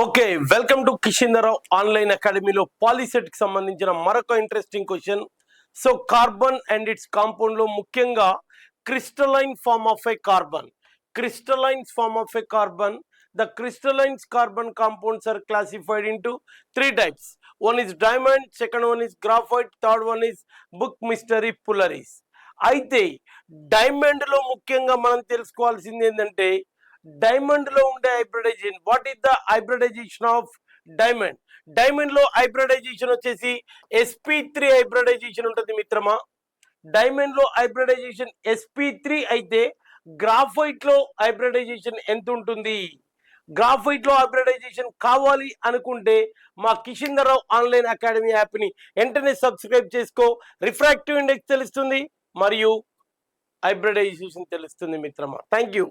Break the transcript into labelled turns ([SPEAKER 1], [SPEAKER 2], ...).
[SPEAKER 1] Okay, welcome to Kishindarao online అకాడమీలో పాలిసెట్ కి సంబంధించిన మరొక interesting question. So carbon and its compound లో ముఖ్యంగా crystalline form of a carbon, the crystalline carbon compounds are classified into three types. One is diamond, second one is graphite, third one is book mystery polaris. అయితే diamond లో ముఖ్యంగా మనం తెలుసుకోవాల్సింది ఏంటంటే diamond లో ఉండే hybridization. What is the hybridization of diamond? Diamond లో hybridization వచ్చేసి sp3 హైబ్రిడైజేషన్ ఉంటుంది మిత్రమా. డైమండ్ లో హైబ్రిడైజేషన్ sp3 అయితే గ్రాఫైట్ లో హైబ్రిడైజేషన్ ఎంత ఉంటుంది? గ్రాఫైట్ లో హైబ్రిడైజేషన్ కావాలి అనుకుంటే మా కిషిందరావు ఆన్లైన్ అకాడమీ యాప్ని వెంటనే సబ్స్క్రైబ్ చేసుకో. రిఫ్రాక్టివ్ ఇండెక్స్ తెలుస్తుంది మరియు హైబ్రిడైజేషన్ తెలుస్తుంది మిత్రమా. Thank you.